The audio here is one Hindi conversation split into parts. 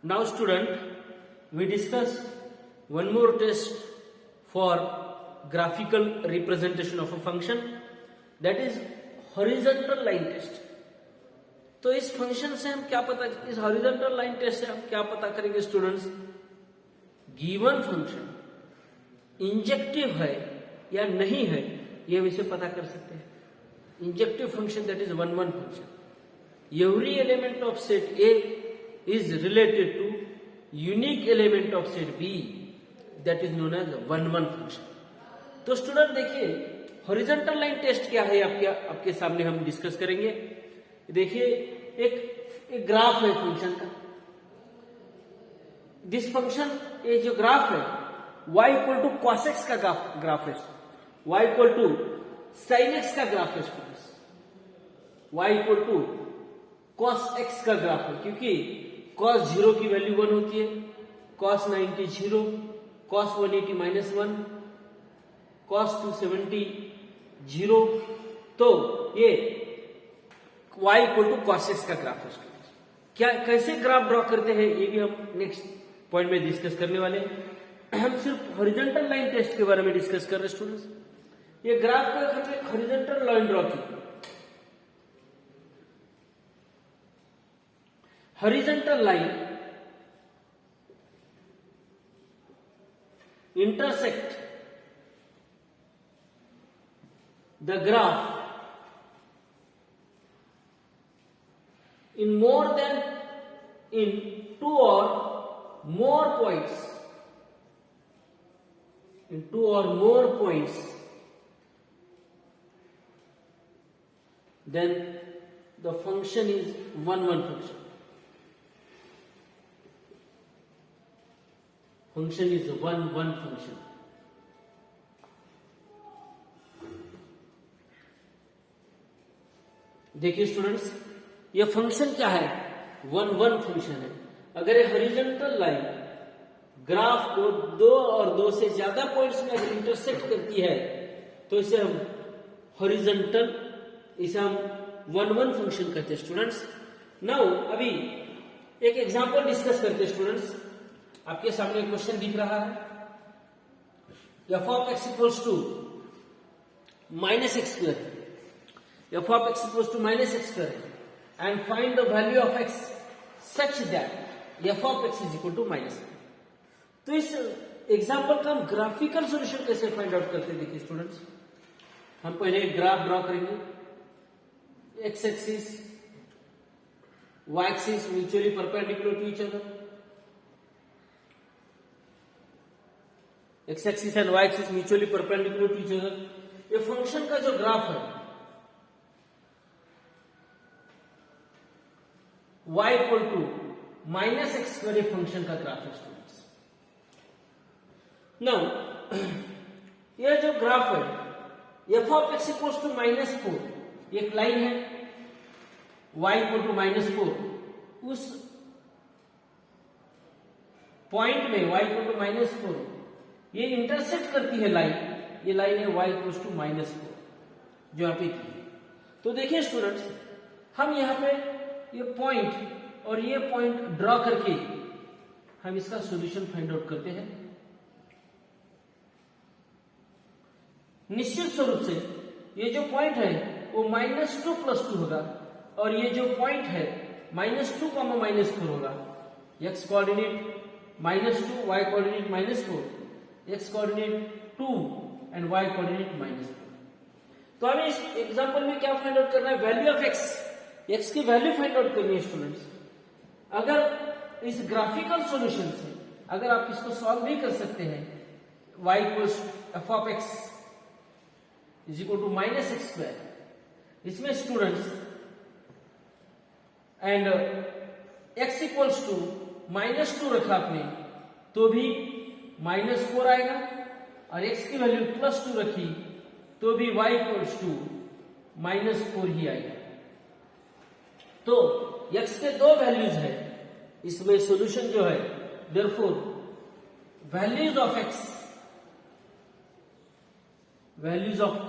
Now student, we discuss one more test for graphical representation of a function, that is horizontal line test. तो इस फंक्शन से हम क्या पता, इस हॉरिजॉन्टल लाइन टेस्ट से हम क्या पता करेंगे स्टूडेंट्स, गिवन फंक्शन इंजेक्टिव है या नहीं है यह हम इसे पता कर सकते हैं. Injective function that is one one function. Every element of set A is related to unique element of set B, that is known as one one function. तो स्टूडेंट देखिए हॉरिजॉन्टल लाइन टेस्ट क्या है आपके सामने हम डिस्कस करेंगे. देखिए एक ग्राफ है फंक्शन का. दिस फंक्शन, ये जो ग्राफ है y equal to cos x का ग्राफ है, y equal to sin x का ग्राफ है students, y equal to cos x का ग्राफ है, क्योंकि cos 0 की वैल्यू 1 होती है, cos 90 0, cos 180 माइनस 1, cos 270 0. तो ये y equal to cos x का ग्राफ है. क्या कैसे ग्राफ ड्रॉ करते हैं ये भी हम नेक्स्ट पॉइंट में डिस्कस करने वाले हैं. हम सिर्फ हॉरिजॉन्टल लाइन टेस्ट के बारे में डिस्कस कर रहे हैं स्टूडेंट्स. ये ग्राफ का हमने हॉरिजॉन्टल लाइन ड्रॉ की. horizontal line intersect the graph in more than in two or more points, in two or more points, then the function is one one function. Function is one one function. देखिए स्टूडेंट्स, ये फंक्शन क्या है, वन वन फंक्शन है. अगर ये हॉरिजॉन्टल लाइन ग्राफ को दो और दो से ज्यादा पॉइंट्स में अगर इंटरसेक्ट करती है तो इसे हम हॉरिजॉन्टल, इसे हम वन वन फंक्शन कहते हैं स्टूडेंट्स. नाउ अभी एक एग्जांपल डिस्कस करते हैं स्टूडेंट्स. आपके सामने क्वेश्चन दिख रहा है, f of x equals to minus x square, f of x equals to minus x square and find the value of x such that f of x is equal to minus. तो इस एग्जांपल का हम ग्राफिकल सॉल्यूशन कैसे फाइंड आउट करते हैं. देखिए स्टूडेंट्स, हम पहले एक ग्राफ ड्रॉ करेंगे. x axis y axis mutually perpendicular to each other. x axis and y axis mutually perpendicular to each other. ये फंक्शन का जो ग्राफ है y equal to minus x square, ये फंक्शन का ग्राफ है स्टूडेंट्स. नाउ ये जो ग्राफ है f of x equal to minus 4, ये एक लाइन है. y इक्वल टू माइनस 4, उस पॉइंट में y इक्वल टू माइनस 4 ये इंटरसेक्ट करती है लाइन. ये लाइन है y इक्वल टू माइनस 4 जो यहाँ पे की. तो देखिए स्टूडेंट्स, हम यहाँ पे ये पॉइंट और ये पॉइंट ड्रॉ करके हम इसका सॉल्यूशन फाइंड आउट करते हैं. निश्चित स्वरूप से ये जो पॉइंट है वो माइनस 2 प्लस 2 होगा और ये जो पॉइंट है माइनस 2 कॉमा माइनस 4 होगा. x coordinate minus 2, y coordinate minus 4, x coordinate 2 and y coordinate minus 4. तो हमें इस एग्जांपल में क्या फाइंड आउट करना है, वैल्यू ऑफ x की वैल्यू फाइंड आउट करनी है स्टूडेंट्स. अगर इस ग्राफिकल सॉल्यूशन से अगर आप इसको सॉल्व नहीं कर सकते हैं, y equals f of x is equal to minus x square, इसमें students and x equals to minus 2 रखा आपने तो भी माइनस 4 आएगा, और x की वैल्यू प्लस 2 रखी तो भी y इक्वल्स टू माइनस 4 ही आएगा. तो x के दो वैल्यूज है, इसमें सॉल्यूशन जो है, therefore values of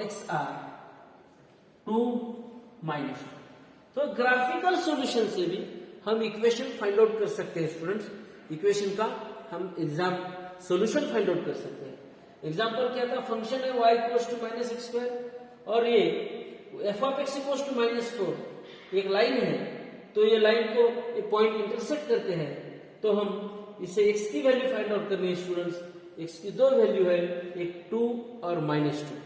x are 2 minus. तो ग्राफिकल सॉल्यूशन से भी हम इक्वेशन फाइंड आउट कर सकते हैं स्टूडेंट्स। इक्वेशन का हम एग्जाम सॉल्यूशन फाइंड आउट कर सकते हैं। एग्जाम्पल क्या था, फंक्शन है y equals to minus x square और ये f of x equals to minus 4 एक लाइन है, तो ये लाइन को एक पॉइंट इंटरसेक्ट करते हैं, तो हम इसे x की वैल्यू फाइंड आउट करनी है स्टूडेंट्स। x की दो वैल्यू है, एक 2 और -2।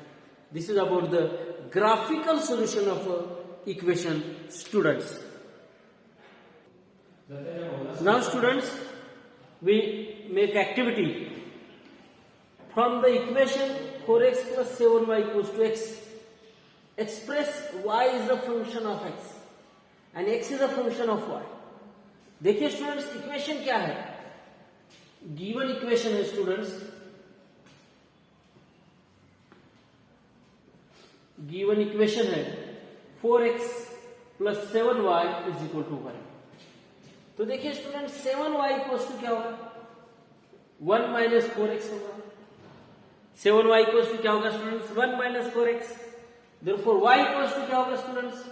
This is about the graphical solution of equation students. Now students we make activity from the equation 4x plus 7y equals to x. Express y is a function of x and x is a function of y. देखिए स्टूडेंट्स इक्वेशन क्या है, गिवन इक्वेशन है स्टूडेंट्स, गिवन इक्वेशन है 4x plus 7y is equal to 1। तो देखिए स्टूडेंट 7y इक्वल्स टू क्या होगा, 1 माइनस 4x होगा। 7y इक्वल्स टू क्या होगा students, 1 minus 4x। Therefore y equals to क्या होगा students,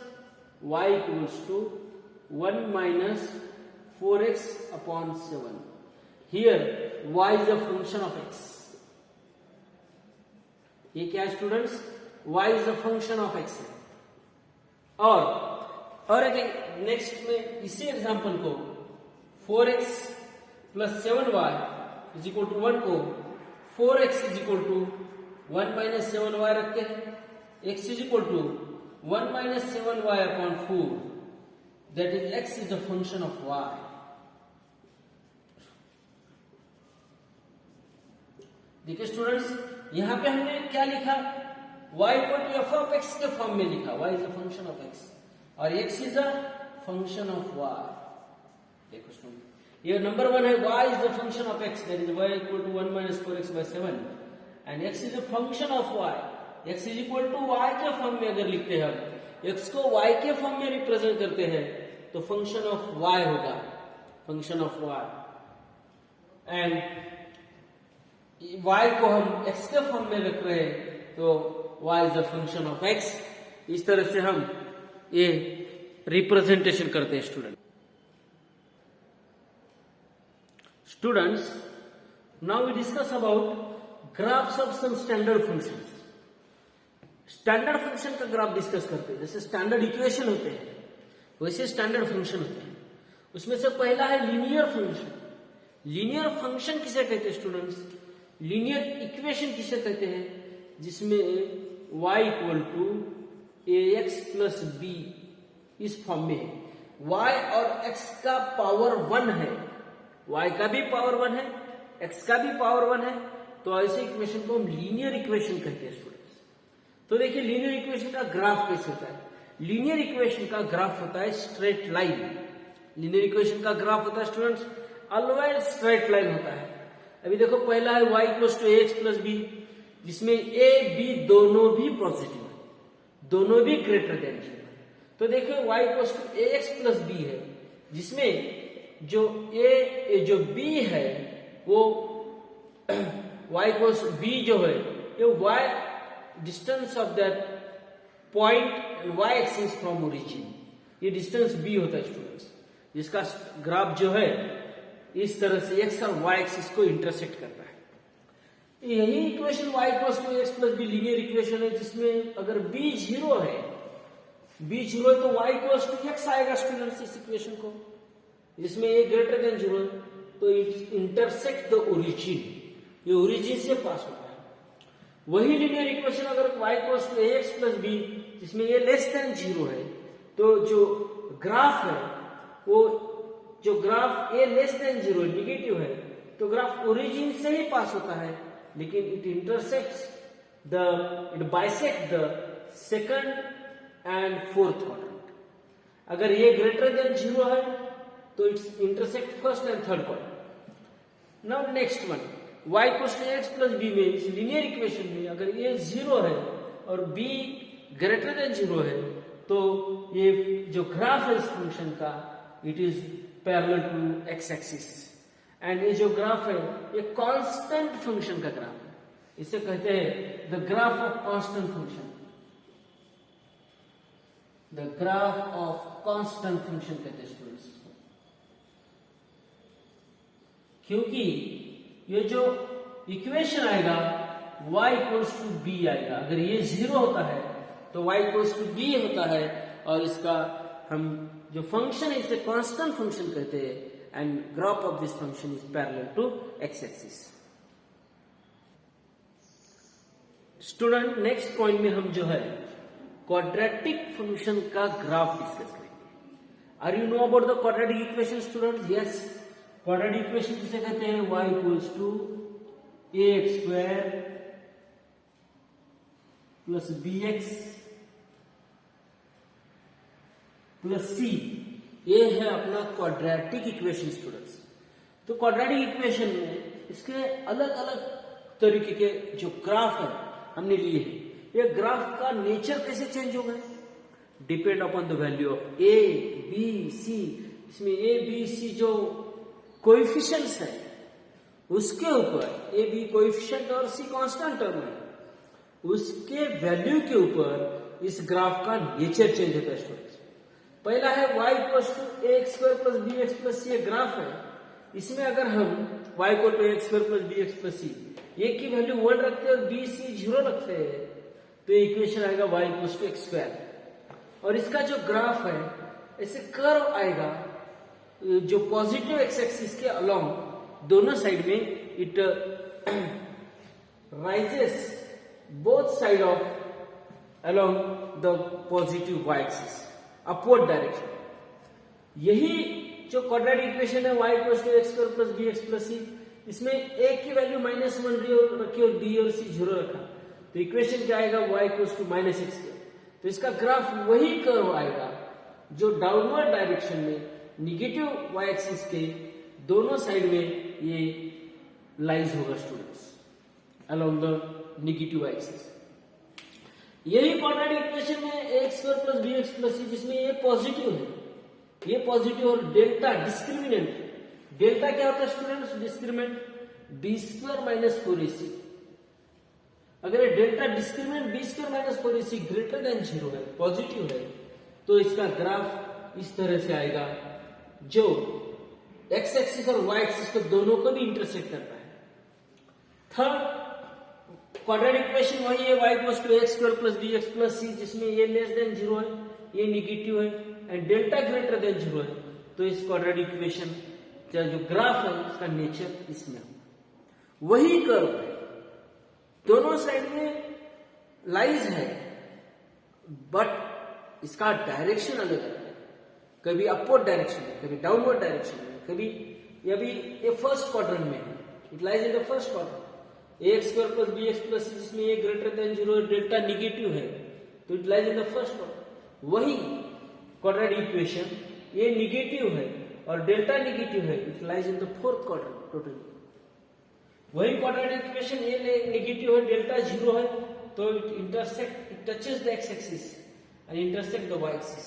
y equals to 1 minus 4x upon 7। Here y is a function of x। ये क्या है students, y is a function of x है। और एक नेक्स्ट में इसी एग्जांपल को 4x plus 7y is equal to 1 को 4x is equal to 1 minus 7y रखते हैं, x is equal to 1 minus 7y upon 4, that is x is the function of y। देखिए स्टूडेंट्स यहां पे हमने क्या लिखा, y equal to f of x के फॉर्म में लिखा, y is a function of x और x is a function of y। देखो स्टूडेंट ये नंबर 1 है, y is the function of x, that is y equal to 1 minus 4x bye 7 and x is the function of y। x is equal to y के फॉर्म में अगर लिखते हैं हम, x को y के फॉर्म में रिप्रेजेंट करते हैं तो फंक्शन ऑफ y होगा, function of y। And y को हम x के फॉर्म में रख रहे हैं तो y is the function of x। इस तरह से हम ये रिप्रेजेंटेशन करते हैं student. Students, now we discuss about graphs of some standard functions. Standard function का ग्राफ डिस्कस करते हैं, जैसे स्टैंडर्ड इक्वेशन होते हैं वैसे स्टैंडर्ड फंक्शन होते हैं। उसमें से पहला है लीनियर फंक्शन। लीनियर फंक्शन किसे कहते हैं स्टूडेंट्स, लीनियर इक्वेशन किसे कहते हैं, जिसमें y equal to ax plus b इस फॉर्म में है, y और x का पावर 1 है, y का भी पावर 1 है, x का भी पावर 1 है, तो ऐसे इक्वेशन को हम लीनियर इक्वेशन कहते हैं स्टूडेंट्स। तो देखिए लीनियर इक्वेशन का ग्राफ कैसे होता है, लीनियर इक्वेशन का ग्राफ होता है स्ट्रेट लाइन। लीनियर इक्वेशन का ग्राफ होता है स्टूडेंट्स ऑलवेज स्ट्रेट लाइन होता है। अभी देखो पहला है y equal to ax plus b, जिसमें a b दोनों भी पॉजिटिव है, दोनों भी ग्रेटर देन 0 है। तो देखो y equal to ax plus b है, जिसमें जो b है वो y इक्वल्स b जो है ये y distance of that point and y axis from origin, ये डिस्टेंस b होता है स्टूडेंट्स, जिसका ग्राफ जो है इस तरह से x और y एक्सिस को इंटरसेक्ट करता है। यही equation y equals to x plus b linear equation है, जिसमें अगर b 0 है, b 0 है तो y इक्वल्स टू x आएगा स्टूडेंट्स इस इक्वेशन को, जिसमें a ग्रेटर देन 0 तो इट इंटरसेक्ट द ओरिजिन, ये ओरिजिन से पास होता है। वही लीनियर इक्वेशन अगर y equals to ax plus b, जिसमें a लेस देन 0 है, तो जो ग्राफ है वो जो graph a less than 0 negative है, तो ग्राफ ओरिजिन से ही पास होता है, लेकिन it intersects it bisect the second and fourth quadrant. अगर ये ग्रेटर देन 0 है तो it's intersect first and third quadrant. Now next one, y equals to x plus b में इस लीनियर इक्वेशन में अगर ये 0 है और b ग्रेटर देन 0 है, तो ये जो ग्राफ है इस फंक्शन का it is parallel to x axis, and ये जो ग्राफ है ये कांस्टेंट फंक्शन का ग्राफ है, इसे कहते हैं the graph of constant function, the graph of constant function कहते हैं स्टूडेंट्स। क्योंकि ये जो इक्वेशन आएगा y इक्वल्स टू बी आएगा। अगर ये 0 होता है तो y इक्वल्स टू बी होता है, और इसका हम जो फंक्शन है इसे कांस्टेंट फंक्शन कहते हैं, and graph of this function is parallel to x axis. Student, next point में हम जो है क्वाड्रेटिक फंक्शन का ग्राफ डिस्कस करेंगे। Are you know about the quadratic equation student? Yes, quadratic equation किसे कहते हैं? y equals to ax square plus bx plus c, ये है अपना क्वाड्रेटिक इक्वेशन स्टूडेंट्स। तो क्वाड्रेटिक इक्वेशन में इसके अलग अलग तरीके के जो ग्राफ है हमने लिए हैं। ये ग्राफ का नेचर कैसे चेंज होगा? Depend upon the value of a, b, c। इसमें a, b, c जो कोएफिशिएंट्स है उसके ऊपर, a, b कोएफिशिएंट और c कांस्टेंट टर्म है, उसके वैल्यू के ऊपर इस ग्राफ का नेचर चेंज होता है स्टूडेंट्स। पहला है y equals to ax square plus bx plus c, graph है। इसमें अगर हम y equal to ax square plus bx plus c, a की वैल्यू 1 रखते हैं और b, c 0 रखते हैं, तो इक्वेशन आएगा y equals to x square. और इसका जो ग्राफ है ऐसे कर्व आएगा, जो पॉजिटिव एक्स एक्सिस के अलोंग दोनों साइड में it rises both side of along the positive y axis upward direction. यही जो क्वाड्रेटिक इक्वेशन है y equals to x square plus bx plus c, इसमें a की वैल्यू -1 रखी और b और c 0 रखा, तो इक्वेशन क्या आएगा? y equals to -x। तो इसका ग्राफ वही कर्व आएगा जो डाउनवर्ड डायरेक्शन में निगेटिव y एक्सिस के दोनों साइड में ये लाइज होगा students along the negative y axis. यही क्वाड्रेटिक इक्वेशन में ax square plus bx plus c, जिसमें ये पॉजिटिव है, ये पॉजिटिव, और डेल्टा डिस्क्रिमिनेंट। डेल्टा क्या होता है students? Discriminant b square minus 4ac। अगर delta discriminant b square minus 4ac greater than 0 है, पॉजिटिव है, तो इसका ग्राफ इस तरह से आएगा जो x एक्सिस और y एक्सिस को दोनों को भी इंटरसेक्ट करता है। थर्ड क्वाड्रेटिक इक्वेशन वही है y equals to x square plus bx plus c, जिसमें ये लेस देन 0 है, ये निगेटिव है, एंड डेल्टा ग्रेटर देन 0 है, तो इस क्वाड्रेटिक इक्वेशन का जो ग्राफ है उसका नेचर इसमें होगा। वही कर्व है, दोनों साइड में लाइज है, बट इसका डायरेक्शन अलग अलग है। कभी अपवर्ड डायरेक्शन में, कभी डाउनवर्ड डायरेक्शन में, कभी ये फर्स्ट क्वाड्रेंट में है, it lies in the first quadrant. ax square plus bx plus c, जिसमें ये ग्रेटर देन 0 डेल्टा निगेटिव है, तो it lies in the first quadrant. वही क्वाड्रेटिक इक्वेशन ये निगेटिव है और डेल्टा निगेटिव है, it lies in the fourth quadrant totally. वही क्वाड्रेटिक इक्वेशन ये निगेटिव है, डेल्टा 0 है, तो it touches the x axis and intersect the y axis.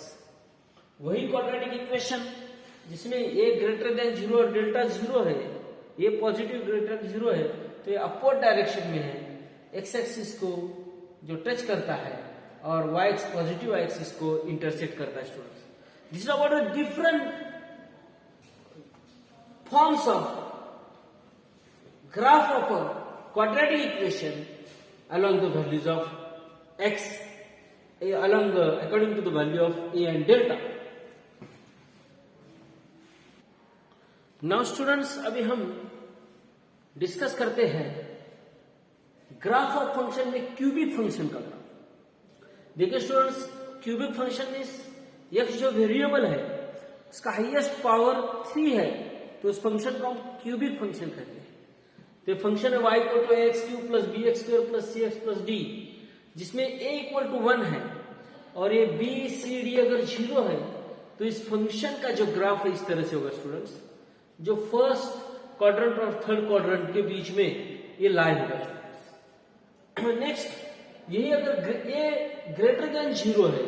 वही क्वाड्रेटिक इक्वेशन जिसमें a ग्रेटर देन 0 और डेल्टा 0 है, ये पॉजिटिव ग्रेटर 0 है, तो ये अपवर्ड डायरेक्शन में है, x एक्सिस को जो टच करता है और y पॉजिटिव y एक्सिस को इंटरसेक्ट करता है students. This is about the different forms of graph of a quadratic equation along the values of x according to the value of a and delta. Now students, अभी हम डिस्कस करते हैं ग्राफ ऑफ फंक्शन में क्यूबिक फंक्शन का ग्राफ। देखिए स्टूडेंट्स, क्यूबिक फंक्शन में x जो वेरिएबल है उसका हाईएस्ट पावर 3 है, तो उस फंक्शन को हम क्यूबिक फंक्शन कहते हैं। तो फंक्शन है y equal to ax cube plus bx square plus cx plus d, जिसमें a इक्वल टू 1 है और ये b c d अगर 0 है, तो इस फंक्शन का जो ग्राफ है इस तरह से होगा स्टूडेंट्स, जो फर्स्ट क्वाड्रेंट और थर्ड क्वाड्रेंट के बीच में ये लाई होगा स्टूडेंट्स। नेक्स्ट, यही अगर a ग्रेटर देन 0 है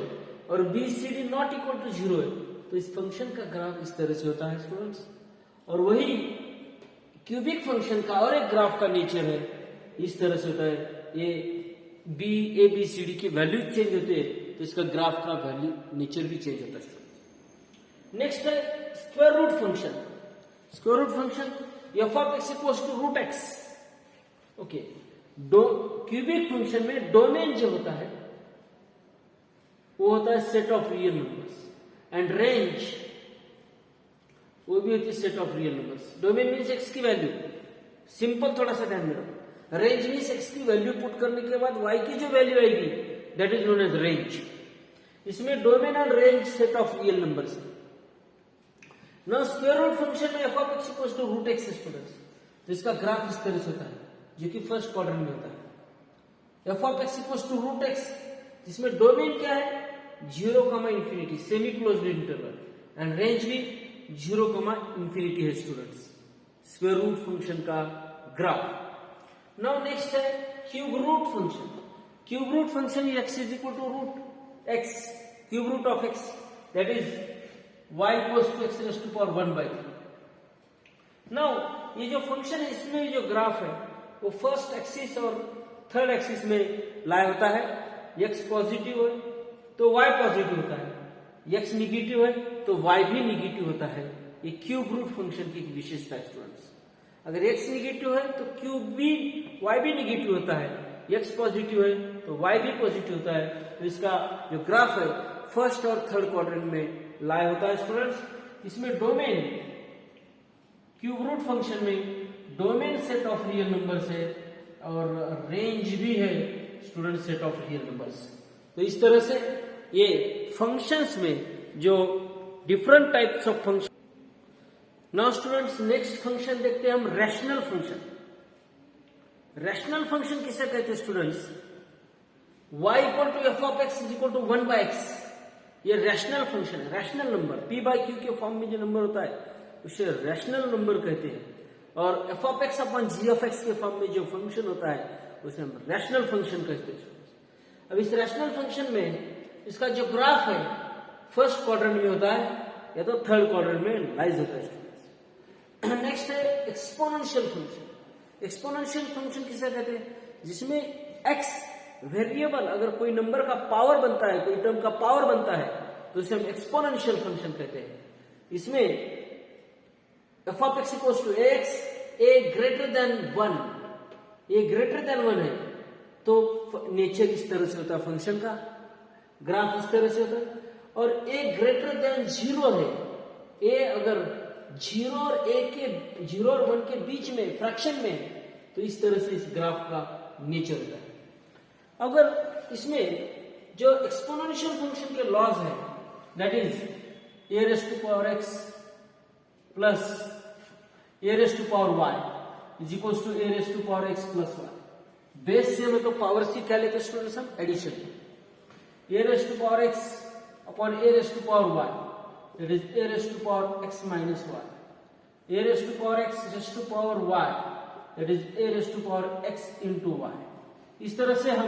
और b c d not equal to 0 है, तो इस फंक्शन का ग्राफ इस तरह से होता है स्टूडेंट्स। और वही क्यूबिक फंक्शन का और एक ग्राफ का नेचर है, इस तरह से होता है, ये a b c d की वैल्यू चेंज होते हैं, तो इसका ग्राफ का वैल्यू नेचर भी चेंज होता है। नेक्स्ट है square root function. Square root function f of x equals to root x. Okay, cubic function में डोमेन जो होता है वो होता है set of real numbers, and range वो भी होती है set of real numbers. Domain means x की वैल्यू, सिंपल थोड़ा सा ध्यान में रखो। रेंज मीन्स एक्स की वैल्यू पुट करने के बाद वाई की जो वैल्यू आएगी that is known as range. इसमें domain and range set of real numbers है। ना स्क्वायर रूट फंक्शन में f of x equals to root x students, तो इसका ग्राफ इस तरह से होता है जो कि फर्स्ट क्वाड्रेंट में होता है। F of x equals to root x, जिसमें डोमेन क्या है 0, infinity semi closed interval, and range भी 0, इंफिनिटी है स्टूडेंट्स, स्क्वायर रूट फंक्शन का ग्राफ। नाउ नेक्स्ट है cube root function. Cube root function x is equal to root x, cube root of x that is y equals to x raise to power 1/3। Now ये जो फंक्शन है इसमें जो ग्राफ है वो फर्स्ट एक्सिस और थर्ड एक्सिस में लाई होता है। x पॉजिटिव है तो y पॉजिटिव होता है, x निगेटिव है तो y भी निगेटिव होता है। ये क्यूब रूट फंक्शन की विशेषता है स्टूडेंट्स। अगर x निगेटिव है तो क्यूब भी y भी निगेटिव होता है, x पॉजिटिव है तो y भी पॉजिटिव होता है। तो इसका जो ग्राफ है फर्स्ट और थर्ड क्वाड्रेंट में लाई होता है स्टूडेंट्स। इसमें डोमेन क्यूब रूट फंक्शन में domain set of real numbers है और रेंज भी है student set of real numbers. तो इस तरह से ये फंक्शंस में जो different types of function. Now students next function देखते हैं हम रैशनल फंक्शन। रैशनल फंक्शन किसे कहते हैं students? y equal to f of x is equal to 1/x, ये रैशनल फंक्शन है। रैशनल नंबर p/q के फॉर्म में जो नंबर होता है उसे रैशनल नंबर कहते हैं, और f of x upon g of x के फॉर्म में जो फंक्शन होता है उसे हम रैशनल फंक्शन कहते हैं। अब इस रैशनल फंक्शन में इसका जो ग्राफ है फर्स्ट क्वाड्रेंट में होता है या तो थर्ड क्वाड्रेंट में लाइज होता है। नेक्स्ट है एक्सपोनेंशियल फंक्शन। एक्सपोनेंशियल फंक्शन किसे कहते हैं? जिसमें x वेरिएबल अगर कोई नंबर का पावर बनता है, कोई टर्म का पावर बनता है तो इसे हम एक्सपोनेंशियल फंक्शन कहते हैं। इसमें f of x equals to x a greater than 1, a greater than 1 है तो नेचर इस तरह से होता है, फंक्शन का ग्राफ इस तरह से होता है। और ए ग्रेटर देन 0 है, ए अगर 0 और 1 के बीच में फ्रैक्शन में तो इस तरह से इस ग्राफ का नेचर होता है। अगर इसमें जो एक्सपोनेंशियल फंक्शन के लॉज है that is a raise to power x plus a raise to power y is equals to a raise to power x plus y. Base से मतलब पावर से क्या लेते हैं स्टूडेंट्स हम? Addition. A raise to power x upon a raise to power y that is a raise to power x minus y, a raise to power x raise to power y that is a raise to power x into y. इस तरह से हम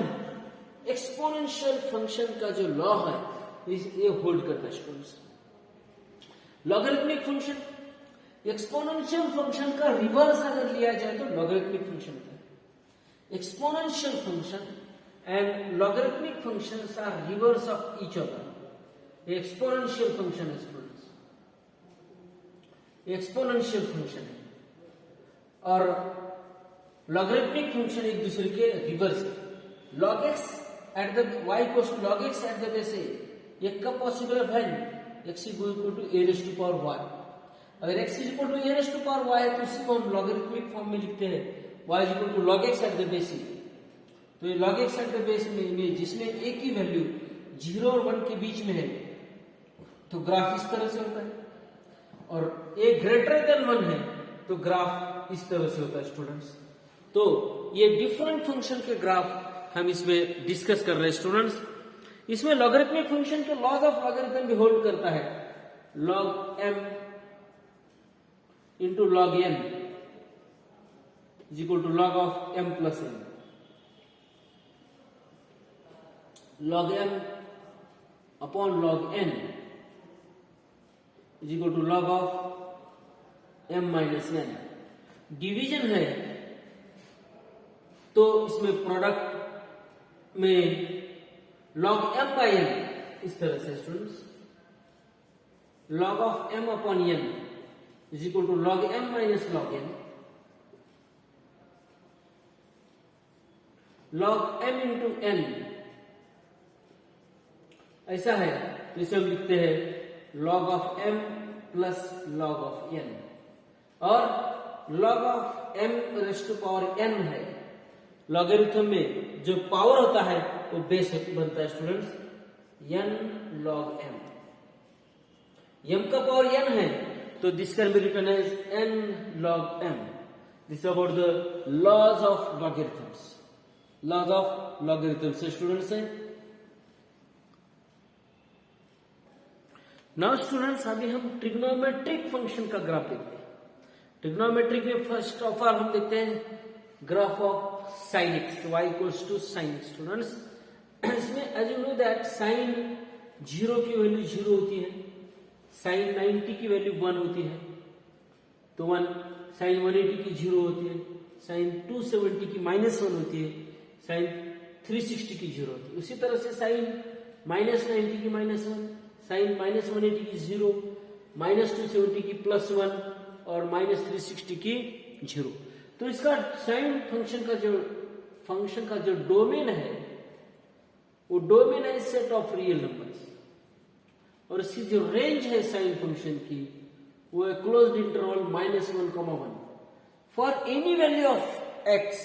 एक्सपोनेंशियल फंक्शन का जो लॉ है ये होल्ड करता है students. Logarithmic function, exponential function का रिवर्स अगर लिया जाए तो लॉगरिथमिक फंक्शन होता है। Exponential function and logarithmic functions are reverse of each other. Exponential function है स्टूडेंट्स, एक्सपोनेंशियल फंक्शन है और लॉगरिथमिक फंक्शन एक दूसरे के रिवर्स है। log x at the y equals to log x at the base a, ये कब पॉसिबल है when x equal to a raise to power y। अगर x is equal to a raise to power y है तो इसी को हम लॉगरिथमिक फॉर्म में लिखते हैं y is equal to log x at the base a। तो ये log x at the base में जिसमें a की वैल्यू 0 और 1 के बीच में है तो ग्राफ इस तरह से होता है, और a ग्रेटर देन 1 है तो ग्राफ इस तरह से होता है स्टूडेंट्स। तो ये डिफरेंट फंक्शन के ग्राफ हम इसमें डिस्कस कर रहे हैं स्टूडेंट्स। इसमें लॉगरिथमिक फंक्शन के लॉग ऑफ लॉगरिथम भी होल्ड करता है, log m into log n is equal to log of m plus n, log m upon log n is equal to log of m minus n। Division है तो इसमें प्रोडक्ट में log m बाई n इस तरह से students, log of m upon n is equal to log m minus log n log m into n, ऐसा है तो इसे हम लिखते हैं log of m plus log of n, और log of m raise to power n है। लॉगरिथम में जो पावर होता है वो बेस बनता है students, n log m। m का पावर n है तो this can be written as n log m। This about the laws of logarithms, laws of logarithms से स्टूडेंट्स है। नाउ स्टूडेंट्स अभी हम ट्रिग्नोमेट्रिक फंक्शन का ग्राफ देखते हैं। ट्रिग्नोमेट्रिक में फर्स्ट ऑफ ऑल हम देखते हैं graph of sin x, y equals to sin x students. इसमें as you know that sin 0 की वैल्यू 0 होती है, sin 90 की वैल्यू 1 होती है तो 1, sin 180 की 0 होती है, sin 270 की -1 होती है, sin 360 की 0 होती है। उसी तरह से sin -90 की -1, sin -180 की 0, -270 की +1 और -360 की 0। तो इसका साइन फंक्शन का जो डोमेन है वो डोमेन है सेट ऑफ रियल नंबर्स, और इसकी जो रेंज है साइन फंक्शन की वो है closed interval -1, for any value of x,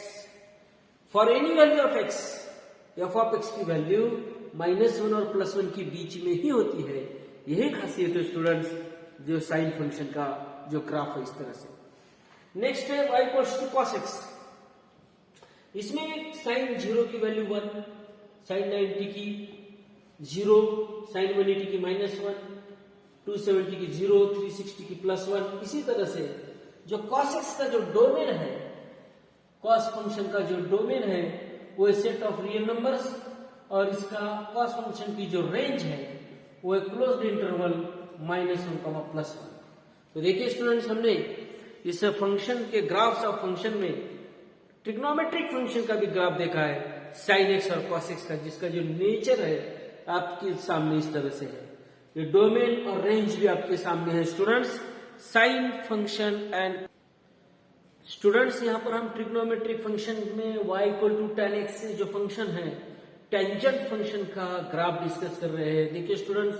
for any value of x f of x की वैल्यू -1 और +1 के बीच में ही होती है। यही खासियत है स्टूडेंट्स जो साइन फंक्शन का जो ग्राफ है इस तरह से। नेक्स्ट है y equals to cos x। इसमें sin 0 की वैल्यू 1, sin 90 की 0, sin 180 की -1, 270 की 0, 360 की +1। इसी तरह से जो cos x का जो डोमेन है, cos फंक्शन का जो डोमेन है वो है सेट ऑफ रियल नंबर्स, और इसका cos फंक्शन की जो रेंज है वो है क्लोज्ड इंटरवल -1, +1। तो देखिए स्टूडेंट्स, हमने इस फंक्शन के ग्राफ्स ऑफ फंक्शन में ट्रिग्नोमेट्रिक फंक्शन का भी ग्राफ देखा है sin x और cos x का, जिसका जो नेचर है आपके सामने इस तरह से है। ये डोमेन और रेंज भी आपके सामने है students, sine function and students. यहाँ पर हम ट्रिग्नोमेट्रिक फंक्शन में y equal to tan x से जो फंक्शन है टेंजेंट फंक्शन का ग्राफ डिस्कस कर रहे हैं। देखिए students,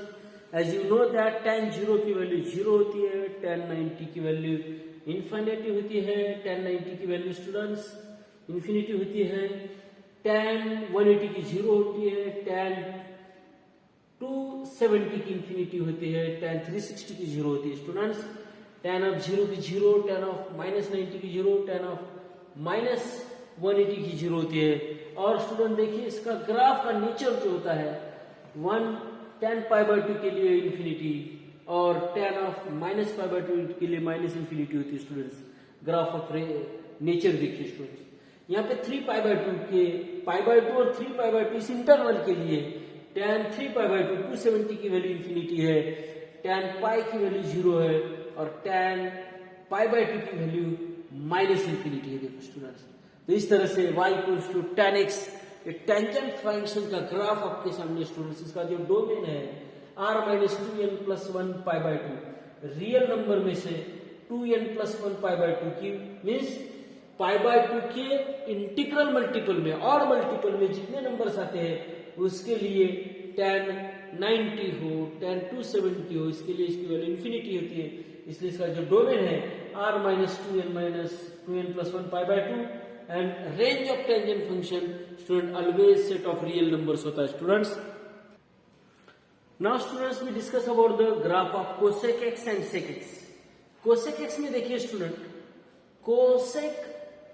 as you know that tan 0 की वैल्यू 0 होती है, tan 90 की वैल्यू इन्फिनिटी होती है, tan 90 की वैल्यू स्टूडेंट्स इन्फिनिटी होती है, tan 180 की 0 होती है, tan 270 की इन्फिनिटी होती है, tan 360 की 0 होती है स्टूडेंट्स, tan ऑफ 0 की 0, tan ऑफ -90 की 0, tan ऑफ -180 की 0 होती है। और स्टूडेंट देखिए इसका ग्राफ का नेचर जो होता है 1 tan π/2 के लिए इन्फिनिटी और tan ऑफ -π/2 के लिए -इन्फिनिटी होती है स्टूडेंट्स। ग्राफ ऑफ नेचर देखिए स्टूडेंट्स, यहाँ पे 3π/2 के π/2 और 3π/2 इस इंटरवल के लिए tan 3π/2 270 की वैल्यू इन्फिनिटी है, tan π की वैल्यू 0 है और tan π/2 की वैल्यू -इन्फिनिटी है। देखो स्टूडेंट्स, तो इस तरह से y equals to tan x, tangent function का ग्राफ आपके सामने स्टूडेंट्स। इसका जो डोमेन है r-2n+1 π/2, रियल नंबर में से 2n+1 π/2 की मीन्स π/2 के इंटीग्रल मल्टीपल में, और मल्टीपल में जितने नंबर्स आते हैं उसके लिए tan 90 हो, tan 270 हो, इसके लिए इसकी वैल्यू इन्फिनिटी होती है। इसलिए इसका जो डोमेन है r-2n+1 π/2 and range of tangent function student always set of real numbers होता है students. Now students we discuss about the graph of cosec x and sec x. Cosec x में देखिए student, cosec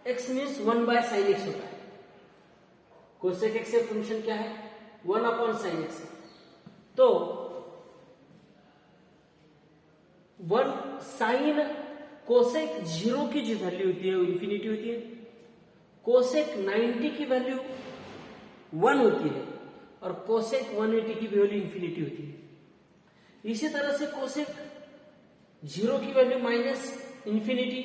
x means 1/sin x होता है। कोसेक एक्स का फंक्शन क्या है 1/sin x। तो 1 साइन कोसेक 0 की जो वैल्यू होती है वो इन्फिनिटी होती है, कोसेक 90 की वैल्यू 1 होती है और कोसेक 180 की वैल्यू इन्फिनिटी होती है। इसी तरह से कोसेक 0 की वैल्यू -इन्फिनिटी,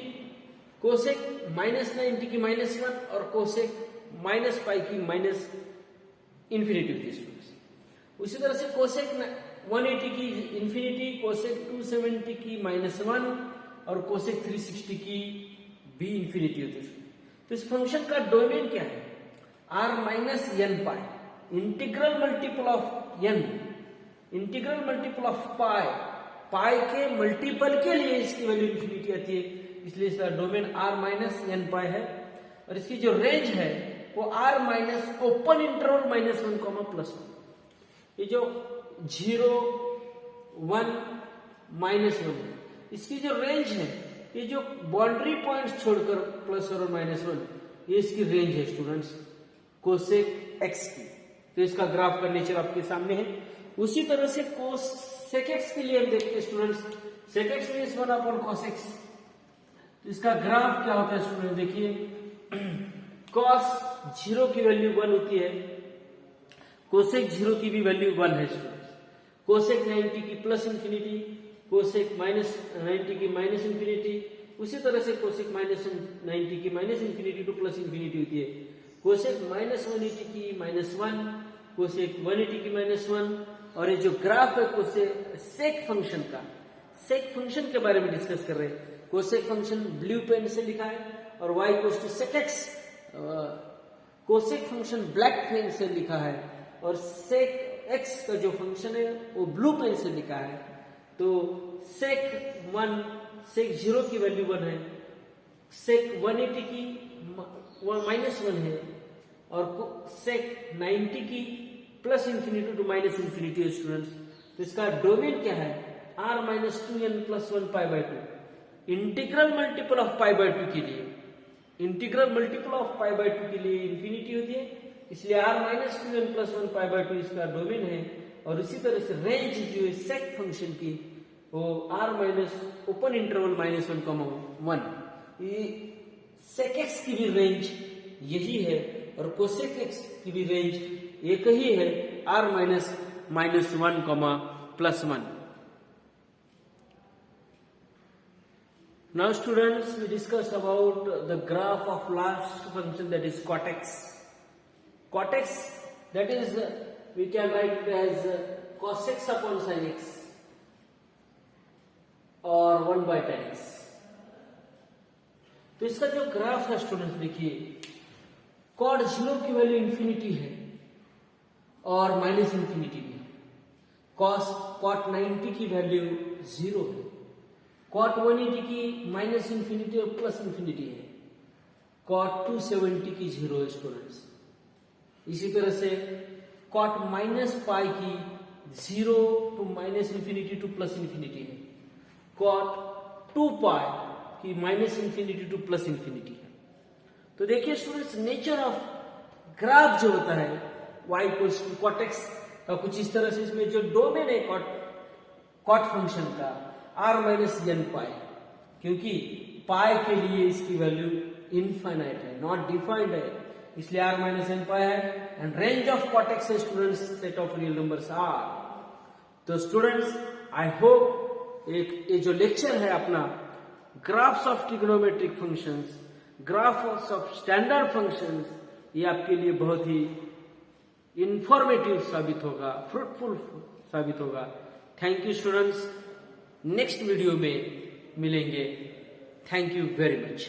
कोसेक -90 की -1 और कोसेक -π की -इन्फिनिटी होती है। उसी तरह से कोसेक 180 की इन्फिनिटी, कोसेक 270 की -1 और कोसेक 360 की भी इन्फिनिटी होती है। तो इस फंक्शन का डोमेन क्या है r minus n pi, integral multiple of n, integral multiple of pi, pi के मल्टीपल के लिए इसकी वैल्यू इन्फिनिटी आती है, इसलिए इसका domain r minus n pi है। और इसकी जो रेंज है वो r minus open interval -1 comma +1, ये जो 0 1 -1 है, इसकी जो रेंज है, ये जो बाउंड्री पॉइंट्स छोड़कर प्लस और -1, ये इसकी रेंज है स्टूडेंट्स कोसेक एक्स की। तो इसका ग्राफ का नेचर आपके सामने है। उसी तरह से कोसेक एक्स के लिए हम देखते हैं students, sec x means 1/cos x। तो इसका ग्राफ क्या होता है स्टूडेंट, देखिए cos 0 की वैल्यू 1 होती है, कोसेक 0 की भी वैल्यू 1 है स्टूडेंट्स, कोसेक 90 की प्लस इंफिनिटी, कोसेक -90 की माइनस इंफिनिटी, उसी तरह से कोसेक -90 की minus infinity to plus infinity होती है, कोसेक -180 की -1, कोसेक 180 की -1। और ये जो ग्राफ है कोसेक सेक फंक्शन का, सेक फंक्शन के बारे में डिस्कस कर रहे हैं। कोसेक फंक्शन ब्लू पेन से लिखा है और y equals to sec x, cosec function black pen से लिखा है और सेक एक्स का जो फंक्शन है वो ब्लू पेन से लिखा है। तो सेक 1 सेक 0 की वैल्यू 1 है, सेक 180 की -1 है और सेक 90 की plus infinity to minus infinity है स्टूडेंट्स। तो इसका डोमेन क्या है, r minus 2n plus 1 π/2, integral multiple of π/2 के लिए, इंटीग्रल मल्टीपल ऑफ π/2 के लिए इंफिनिटी होती है, इसलिए r माइनस 2n प्लस 1 π/2 इसका डोमेन है। और इसी तरह से रेंज जो है सेक फंक्शन की वो r माइनस ओपन इंटरवल -1, ये सेक एक्स की भी रेंज यही है और कोसेक एक्स की भी रेंज एक ही है, r minus -1, +1। Now students, we discuss about the graph of last function, that is cot x. Cot x, that is we can write it as cos x upon sin x और 1/tan x। तो इसका जो ग्राफ है स्टूडेंट्स देखिए, कॉट 0 की वैल्यू इंफिनिटी है और माइनस इंफिनिटी भी है, कॉट 90 की वैल्यू 0 है, कॉट 180 की माइनस इंफिनिटी और प्लस इंफिनिटी है, कॉट 270 की 0 है स्टूडेंट्स। इसी तरह से कॉट -पाई की 0 to minus infinity to plus infinity है, कॉट 2 पाई की minus infinity to plus infinity है। तो देखिए स्टूडेंट्स, नेचर ऑफ ग्राफ जो होता है y equals to cot x का कुछ इस तरह से, इसमें जो डोमेन है कॉट फंक्शन का r माइनस एन पाई, क्योंकि पाई के लिए इसकी वैल्यू इनफाइनाइट है, नॉट डिफाइंड है, इसलिए r माइनस एन पाई है। And range of cot x है students set of real numbers r। तो स्टूडेंट्स, आई होप ये जो लेक्चर है अपना graphs of trigonometric functions, graphs of standard functions, ये आपके लिए बहुत ही इंफॉर्मेटिव साबित होगा, फ्रूटफुल साबित होगा। Thank you students, next video में मिलेंगे। Thank you very much.